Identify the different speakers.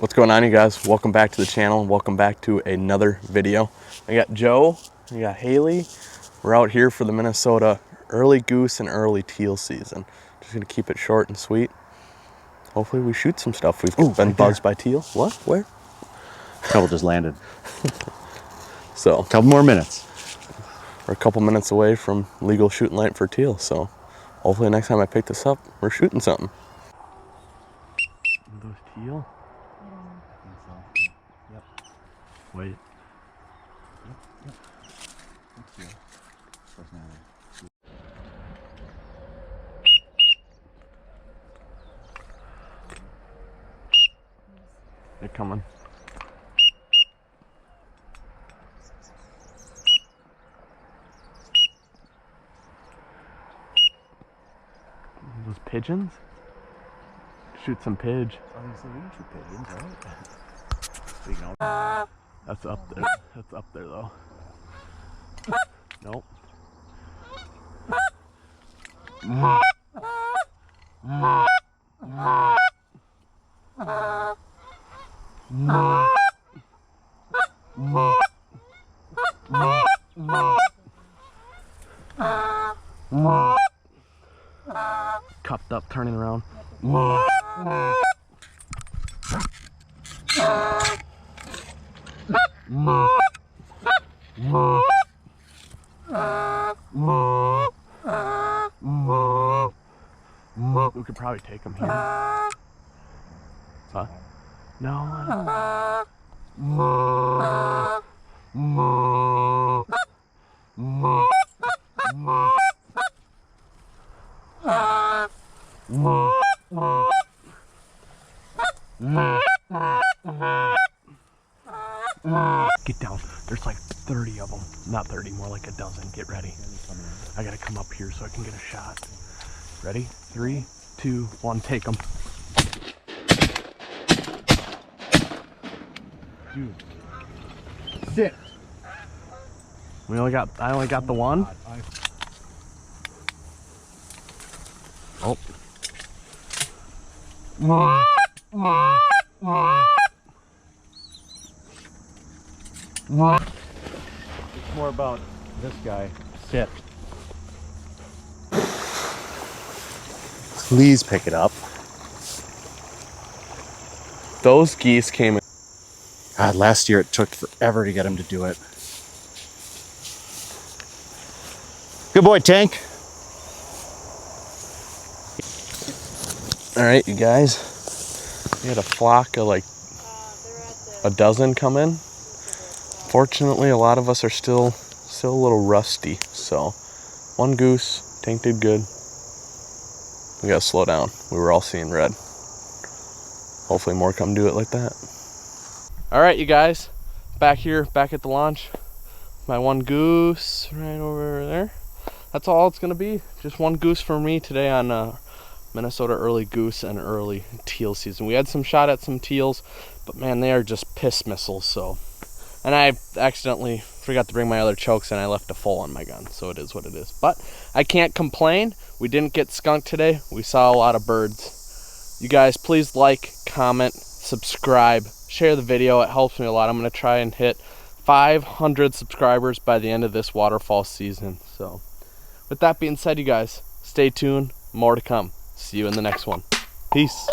Speaker 1: What's going on, you guys? Welcome back to the channel. Welcome back to another video. I got Joe, I got Haley. We're out here for the Minnesota early goose and early teal season. Just gonna keep it short and sweet. Hopefully we shoot some stuff. We've been buzzed by teal. What? Where?
Speaker 2: Couple just landed.
Speaker 1: So,
Speaker 2: Couple more minutes.
Speaker 1: we're a couple minutes away from legal shooting light for teal. So, hopefully next time I pick this up, we're shooting something. Are those teal?
Speaker 2: Yep.
Speaker 1: Wait.
Speaker 2: Yep. Thank you.
Speaker 1: They're coming. Those pigeons? Shoot some pidge.
Speaker 2: Obviously, we can shoot pigeons, right? Speaking of,
Speaker 1: That's up there. That's up there though. Nope. Cupped up, turning around. We could probably take him here. Huh? No. Get down. There's like 30 of them. Not 30, more like a dozen. Get ready. I gotta come up here so I can get a shot. Ready? 3, 2, 1, take them.
Speaker 2: dude. Sit.
Speaker 1: I only got the one. Oh.
Speaker 2: It's more about this guy. Sit. Please pick it up.
Speaker 1: Those geese came in.
Speaker 2: God, last year it took forever to get him to do it. Good boy, Tank.
Speaker 1: All right, you guys. We had a flock of like a dozen come in. Fortunately, a lot of us are still a little rusty. So, one goose. Tank did good. We gotta slow down. We were all seeing red. Hopefully more come do it like that. All right, you guys. Back here, back at the launch. My one goose right over there. That's all it's gonna be. Just one goose for me today on Minnesota early goose and early teal season. We had some shot at some teals, but man, they are just piss missiles. So, and I accidentally forgot to bring my other chokes and I left a full on my gun. So it is what it is. But I can't complain. We didn't get skunked today. We saw a lot of birds. You guys, please like, comment, subscribe, share the video. It helps me a lot. I'm gonna try and hit 500 subscribers by the end of this waterfall season. So with that being said, you guys, stay tuned. More to come. See you in the next one. Peace.